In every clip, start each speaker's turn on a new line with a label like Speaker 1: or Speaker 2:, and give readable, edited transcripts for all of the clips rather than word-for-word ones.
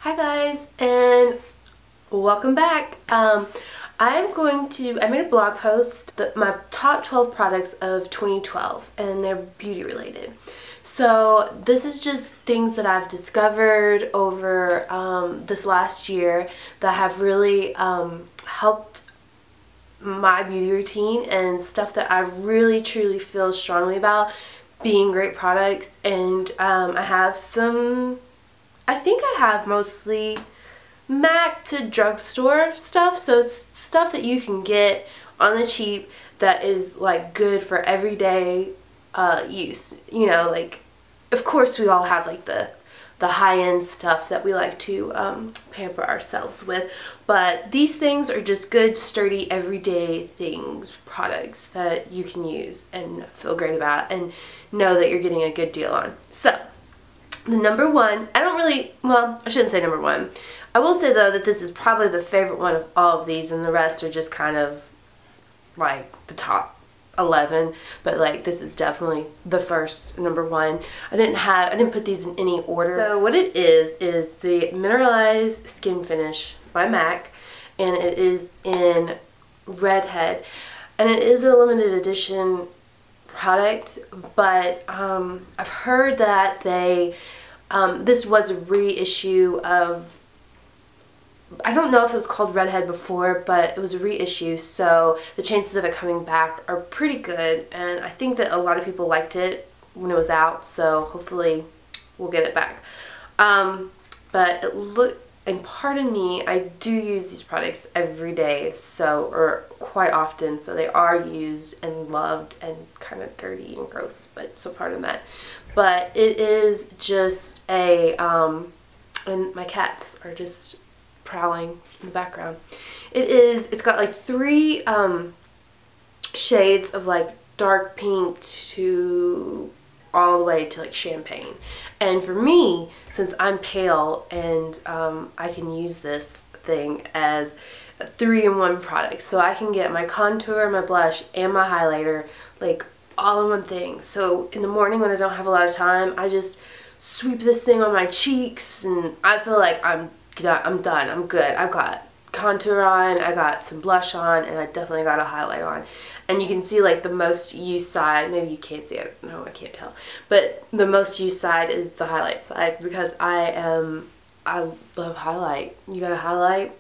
Speaker 1: Hi guys, and welcome back. I made a blog post that my top 12 products of 2012, and they're beauty related. So this is just things that I've discovered over this last year that have really helped my beauty routine, and stuff that I really truly feel strongly about being great products. And I have some, I think I have mostly MAC to drugstore stuff, so it's stuff that you can get on the cheap that is like good for everyday use. You know, like, of course we all have like the high-end stuff that we like to pamper ourselves with, but these things are just good, sturdy, everyday things, products that you can use and feel great about and know that you're getting a good deal on. So the number one, I shouldn't say number one. I will say though that this is probably the favorite one of all of these, and the rest are just kind of like the top 11, but like this is definitely the first number one. I didn't put these in any order. So what it is the Mineralized Skinfinish by MAC, and it is in Redhead, and it is a limited edition product, but I've heard that this was a reissue of, I don't know if it was called Redhead before, but it was a reissue, so the chances of it coming back are pretty good, and I think that a lot of people liked it when it was out, so hopefully we'll get it back. And pardon me, I do use these products every day, or quite often, so they are used and loved and kind of dirty and gross, so pardon that. But it is just and my cats are just prowling in the background. It's got like 3 shades of like dark pink to all the way to like champagne, and for me, since I'm pale, and I can use this thing as a 3-in-1 product, so I can get my contour, my blush, and my highlighter like all in one thing. So in the morning when I don't have a lot of time, I just sweep this thing on my cheeks and I feel like I'm done, I'm good. I've got contour on, I got some blush on, and I definitely got a highlight on. And you can see like the most used side, maybe you can't see it, no, I can't tell, but the most used side is the highlight side, because I love highlight. You got a highlight,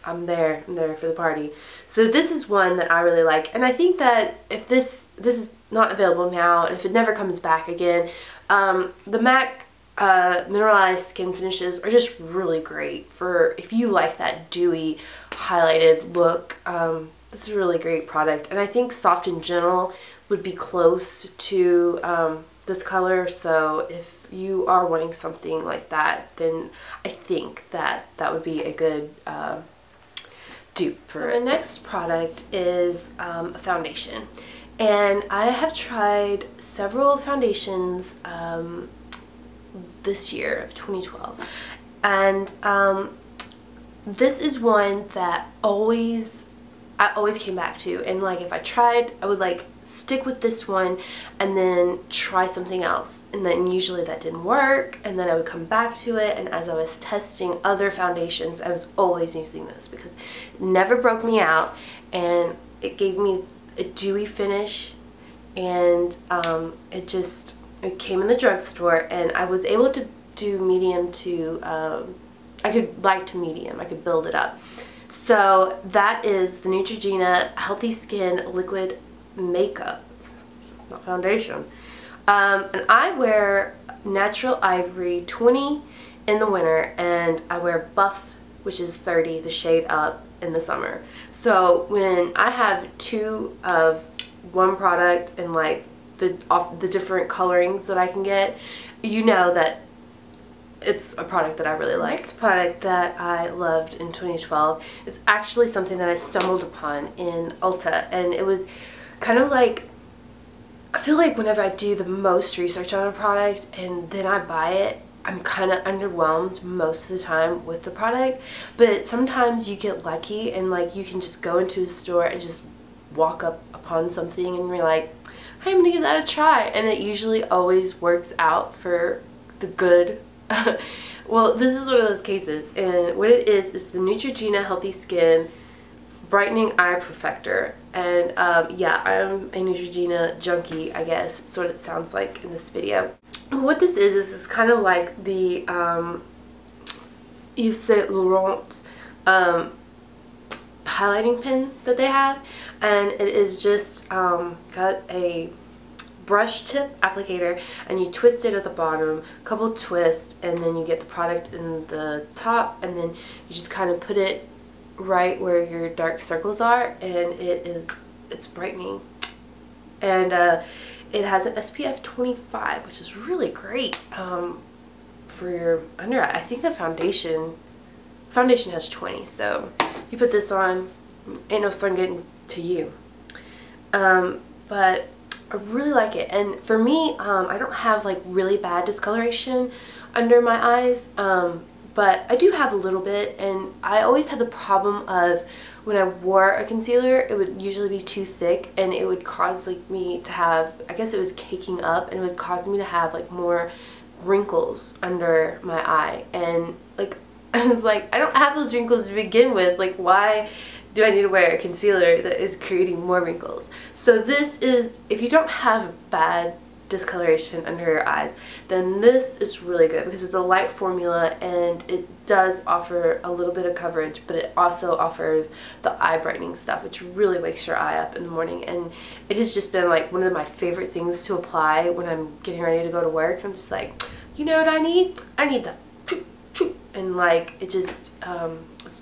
Speaker 1: I'm there for the party. So this is one that I really like, and I think that if this is not available now, and if it never comes back again, the MAC Mineralized Skin Finishes are just really great for if you like that dewy highlighted look. It's a really great product, and I think Soft in Gentle would be close to this color, so if you are wanting something like that, then I think that would be a good dupe for it. So my next product is a foundation, and I have tried several foundations this year of 2012, and this is one that I always came back to, and like if I tried, I would like stick with this one and then try something else, and then usually that didn't work, and then I would come back to it, and as I was testing other foundations, I was always using this because it never broke me out, and it gave me a dewy finish, and it came in the drugstore, and I was able to do medium to, I could light to medium, I could build it up. So that is the Neutrogena Healthy Skin Liquid Makeup, not foundation. And I wear Natural Ivory 20 in the winter, and I wear Buff, which is 30, the shade up, in the summer. So when I have 2 of one product and like the different colorings that I can get, you know that it's a product that I really like. The next product that I loved in 2012 is actually something that I stumbled upon in Ulta, and it was kind of like, I feel like whenever I do the most research on a product and then I buy it, I'm kind of underwhelmed most of the time with the product, but sometimes you get lucky and like you can just go into a store and just walk up upon something and you're like, hey, I'm gonna give that a try, and it usually always works out for the good Well, this is one of those cases, and what it is the Neutrogena Healthy Skin Brightening Eye Perfector. And yeah, I'm a Neutrogena junkie, I guess. That's what it sounds like in this video. What this is it's kind of like the Yves Saint Laurent highlighting pen that they have, and it is just got a brush tip applicator, and you twist it at the bottom, couple twists, and then you get the product in the top, and then you just kind of put it right where your dark circles are, and it's brightening. And it has an SPF 25, which is really great for your under eye. I think the foundation has 20, so you put this on, ain't no sun getting to you. But I really like it, and for me, I don't have like really bad discoloration under my eyes, but I do have a little bit, and I always had the problem of when I wore a concealer, it would usually be too thick, and it would cause like me to have, I guess it was caking up, and it would cause me to have like more wrinkles under my eye. And like I was like, I don't have those wrinkles to begin with, like why do I need to wear a concealer that is creating more wrinkles? So this is, if you don't have bad discoloration under your eyes, then this is really good because it's a light formula, and it does offer a little bit of coverage, but it also offers the eye brightening stuff, which really wakes your eye up in the morning. And it has just been like one of my favorite things to apply when I'm getting ready to go to work. I'm just like, you know what I need? I need that. And like, it just it's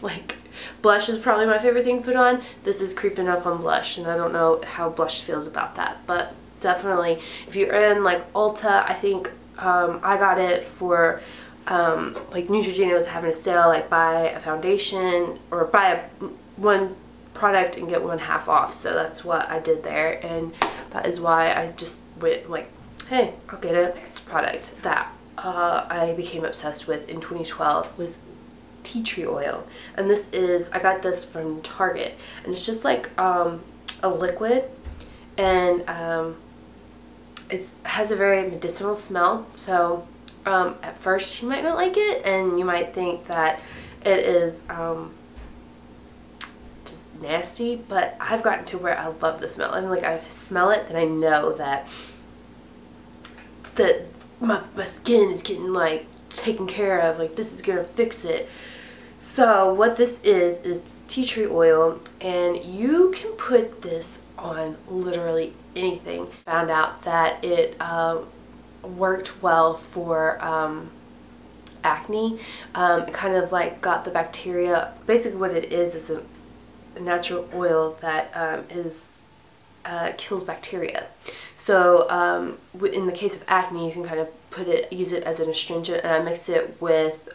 Speaker 1: like, blush is probably my favorite thing to put on. This is creeping up on blush, and I don't know how blush feels about that, but definitely if you're in like Ulta, I think I got it for like Neutrogena was having a sale, like buy a foundation or buy one product and get one half off, so that's what I did there, and that is why I just went like, hey, I'll get a next product that I became obsessed with in 2012 was tea tree oil. And this is, I got this from Target, and it's just like a liquid, and it has a very medicinal smell. So at first you might not like it, and you might think that it is just nasty, but I've gotten to where I love the smell, and like I smell it, then I know that my skin is getting like taken care of, like this is gonna fix it. So what this is tea tree oil, and you can put this on literally anything. Found out that it worked well for acne. It kind of like got the bacteria. Basically what it is a natural oil that kills bacteria. So in the case of acne, you can kind of use it as an astringent, and I mix it with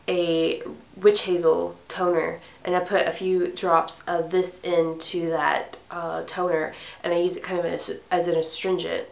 Speaker 1: a witch hazel toner, and I put a few drops of this into that toner, and I use it kind of as an astringent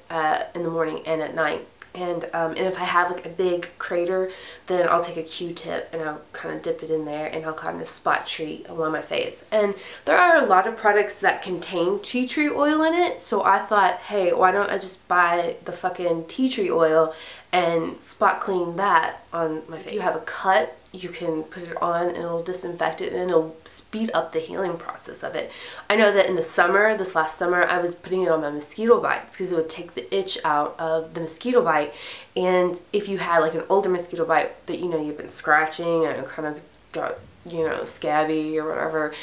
Speaker 1: in the morning and at night. And if I have like a big crater, then I'll take a Q-tip and I'll kind of dip it in there, and I'll kind of spot treat along my face. And there are a lot of products that contain tea tree oil in it, so I thought, hey, why don't I just buy the fucking tea tree oil and spot clean that on my face. If you have a cut, you can put it on and it'll disinfect it, and it'll speed up the healing process of it. I know that in the summer, this last summer, I was putting it on my mosquito bites because it would take the itch out of the mosquito bite. And if you had like an older mosquito bite that, you know, you've been scratching and it kind of got, you know, scabby or whatever,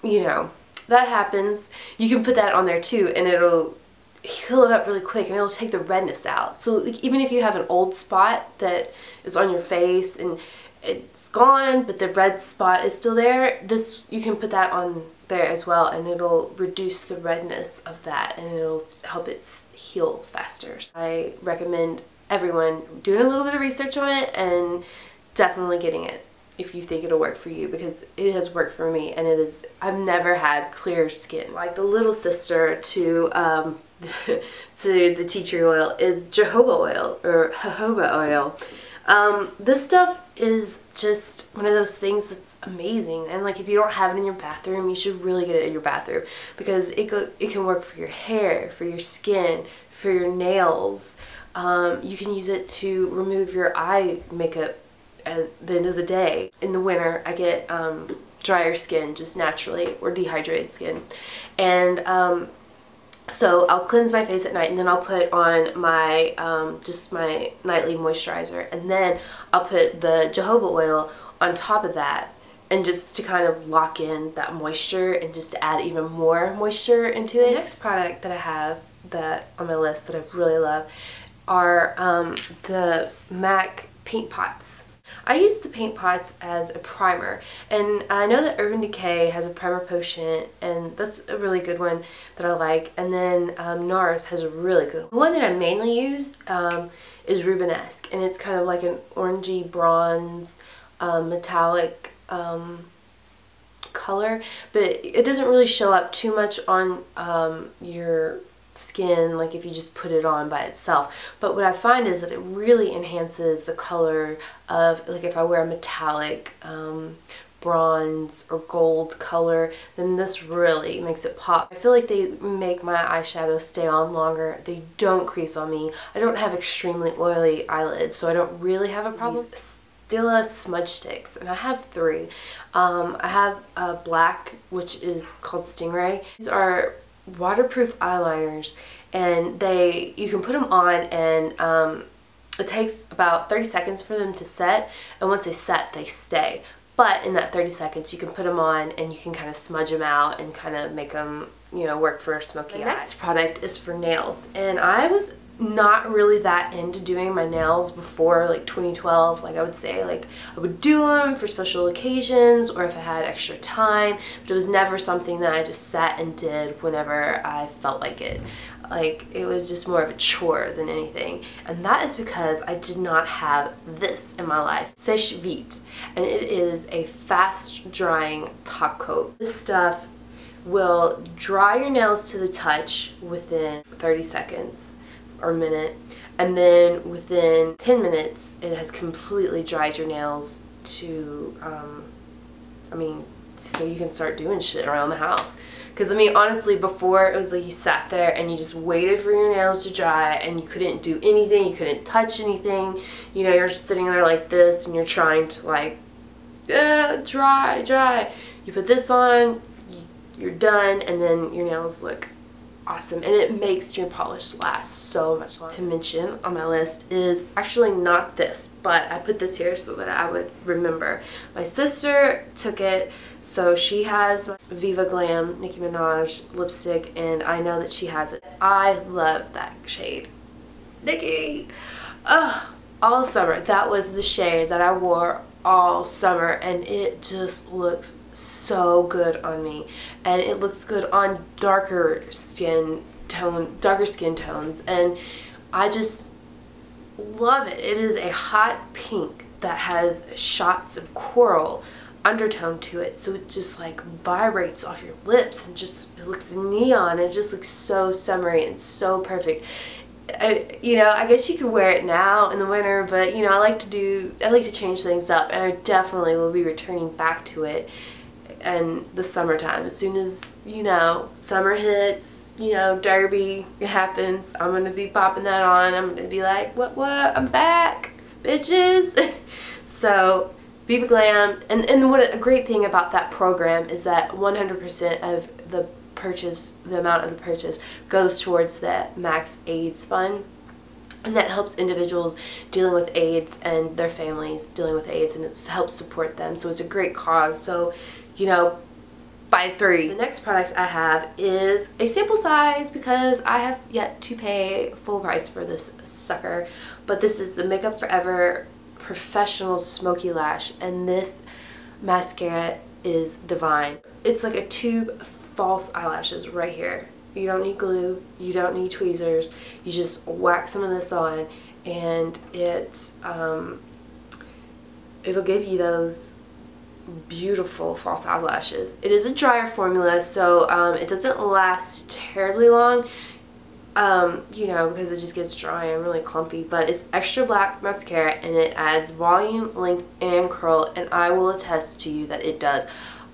Speaker 1: you know, that happens. You can put that on there too, and it'll heal it up really quick, and it'll take the redness out. So like, even if you have an old spot that is on your face and it's gone, but the red spot is still there, this, you can put that on there as well, and it'll reduce the redness of that, and it'll help it heal faster. I recommend everyone doing a little bit of research on it and definitely getting it if you think it'll work for you, because it has worked for me, and it is, I've never had clear skin. Like the little sister to to the tea tree oil is jojoba oil, or jojoba oil. This stuff is just one of those things that's amazing, and like if you don't have it in your bathroom, you should really get it in your bathroom, because it can work for your hair, for your skin, for your nails. You can use it to remove your eye makeup at the end of the day. In the winter, I get drier skin just naturally, or dehydrated skin, and so I'll cleanse my face at night, and then I'll put on my just my nightly moisturizer, and then I'll put the jojoba oil on top of that, and just to kind of lock in that moisture and just to add even more moisture into it. The next product that I have that on my list that I really love are the MAC paint pots. I use the paint pots as a primer, and I know that Urban Decay has a primer potion, and that's a really good one that I like, and then NARS has a really good one. The one that I mainly use is Rubenesque, and it's kind of like an orangey bronze metallic color, but it doesn't really show up too much on your skin like if you just put it on by itself. But what I find is that it really enhances the color of, like if I wear a metallic bronze or gold color, then this really makes it pop. I feel like they make my eyeshadows stay on longer. They don't crease on me. I don't have extremely oily eyelids, so I don't really have a problem. Stila smudge sticks, and I have 3. I have a black, which is called Stingray. These are waterproof eyeliners, and you can put them on, and it takes about 30 seconds for them to set, and once they set, they stay. But in that 30 seconds, you can put them on, and you can kind of smudge them out and kind of make them, you know, work for a smoky eye. The next product is for nails, and I was not really that into doing my nails before like 2012. Like I would say, like I would do them for special occasions or if I had extra time, but it was never something that I just sat and did whenever I felt like it. Like it was just more of a chore than anything, and that is because I did not have this in my life. Seche Vite, and it is a fast drying top coat. This stuff will dry your nails to the touch within 30 seconds or a minute, and then within 10 minutes it has completely dried your nails to I mean, so you can start doing shit around the house. Because I mean, honestly, before it was like you sat there and you just waited for your nails to dry, and you couldn't do anything, you couldn't touch anything, you know, you're just sitting there like this and you're trying to like dry. You put this on, you're done, and then your nails look awesome, and it makes your polish last so much longer. To mention on my list is actually not this, but I put this here so that I would remember. My sister took it, so she has my Viva Glam Nicki Minaj lipstick, and I know that she has it. I love that shade. Nicki! Ugh, all summer. That was the shade that I wore all summer, and it just looks so good on me, and it looks good on darker skin tones, and I just love it. It is a hot pink that has shots of coral undertone to it, so it just like vibrates off your lips, and just it looks neon. It just looks so summery and so perfect. You know, I guess you could wear it now in the winter, but you know, I like to change things up, and I definitely will be returning back to it in the summertime. As soon as, you know, summer hits, you know, Derby happens, I'm gonna be popping that on. I'm gonna be like, what, I'm back, bitches. So Viva Glam, and what a great thing about that program is that 100% of the purchase, the amount of the purchase, goes towards the Max AIDS Fund, and that helps individuals dealing with AIDS and their families dealing with AIDS, and it helps support them. So it's a great cause. So, you know, buy 3. The next product I have is a sample size because I have yet to pay full price for this sucker, but this is the Makeup Forever Professional Smoky Lash, and this mascara is divine. It's like a tube of false eyelashes right here. You don't need glue, you don't need tweezers, you just whack some of this on, and it'll give you those beautiful false eyelashes. It is a drier formula, so it doesn't last terribly long. you know, because it just gets dry and really clumpy. But it's extra black mascara, and it adds volume, length, and curl, and I will attest to you that it does.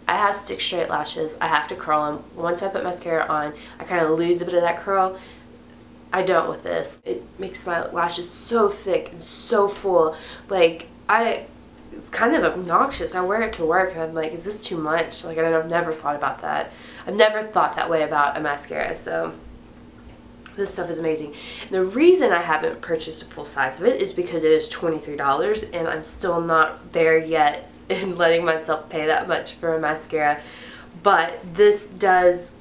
Speaker 1: I have stick straight lashes. I have to curl them. Once I put mascara on, I kind of lose a bit of that curl. I don't with this. It makes my lashes so thick and so full. Like, it's kind of obnoxious. I wear it to work and I'm like, is this too much? Like, I've never thought about that. I've never thought that way about a mascara, so this stuff is amazing. And the reason I haven't purchased a full size of it is because it is $23 and I'm still not there yet in letting myself pay that much for a mascara. But this does,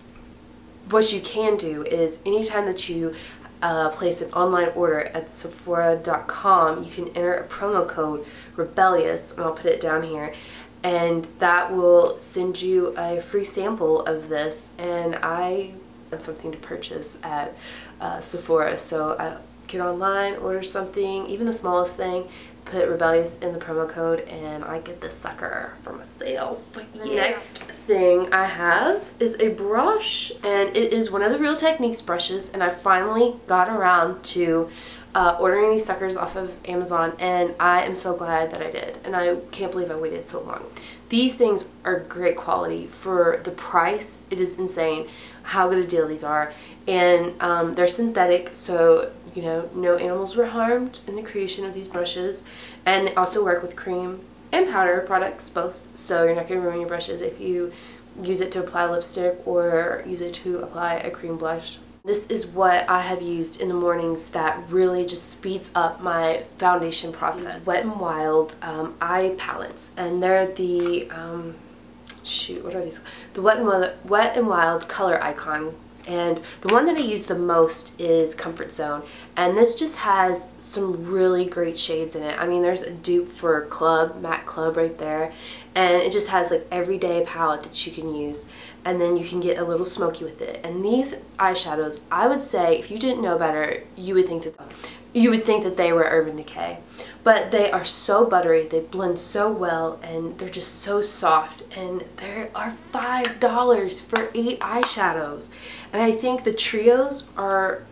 Speaker 1: what you can do is anytime that you place an online order at Sephora.com, you can enter a promo code Rebellious, and I'll put it down here, and that will send you a free sample of this. And I have something to purchase at Sephora, so I get online, order something, even the smallest thing, put Rebellious in the promo code, and I get this sucker for myself. The next thing I have is a brush, and it is one of the Real Techniques brushes, and I finally got around to ordering these suckers off of Amazon, and I am so glad that I did, and I can't believe I waited so long. These things are great quality for the price. It is insane how good a deal these are, and they're synthetic, so you know, no animals were harmed in the creation of these brushes, and they also work with cream and powder products both, so you're not going to ruin your brushes if you use it to apply lipstick or use it to apply a cream blush. This is what I have used in the mornings that really just speeds up my foundation process. Wet n Wild eye palettes, and they're the shoot, what are these? The Wet n Wild color icon. And the one that I use the most is Comfort Zone, and this just has some really great shades in it. I mean, there's a dupe for Club, Matte Club right there, and it just has like everyday palette that you can use, and then you can get a little smoky with it. And these eyeshadows, I would say, if you didn't know better, you would think that they were Urban Decay, but they are so buttery, they blend so well, and they're just so soft, and they are $5 for 8 eyeshadows, and I think the trios are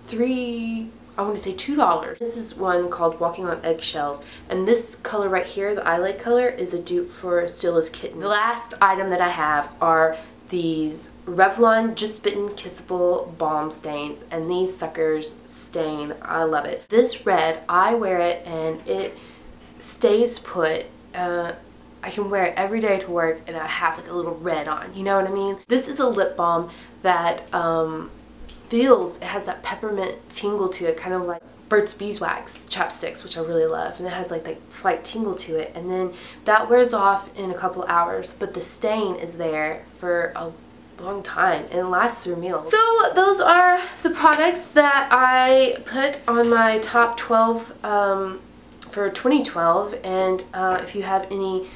Speaker 1: I want to say $2. This is one called Walking on Eggshells, and this color right here, the eyelid color, is a dupe for Stila's Kitten. The last item that I have are these Revlon Just Bitten Kissable Balm Stains, and these suckers stain. I love it. This red, I wear it and it stays put. I can wear it every day to work and I have like a little red on, you know what I mean? This is a lip balm that it has that peppermint tingle to it, kind of like Burt's Beeswax chapsticks, which I really love, and it has like that slight tingle to it, and then that wears off in a couple hours, but the stain is there for a long time and it lasts through meals. So those are the products that I put on my top 12 for 2012, and if you have any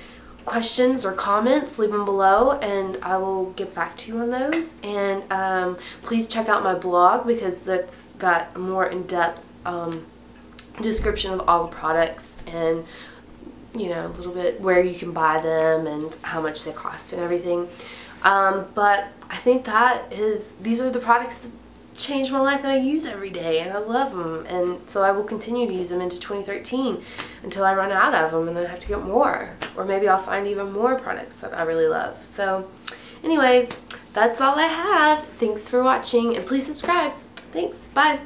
Speaker 1: questions or comments, leave them below and I will get back to you on those. And please check out my blog because that's got a more in-depth description of all the products, and you know, a little bit where you can buy them and how much they cost and everything. But I think these are the products that change my life that I use every day, and I love them, and so I will continue to use them into 2013 until I run out of them and then I have to get more, or maybe I'll find even more products that I really love. So anyways, that's all I have. Thanks for watching, and please subscribe. Thanks, bye.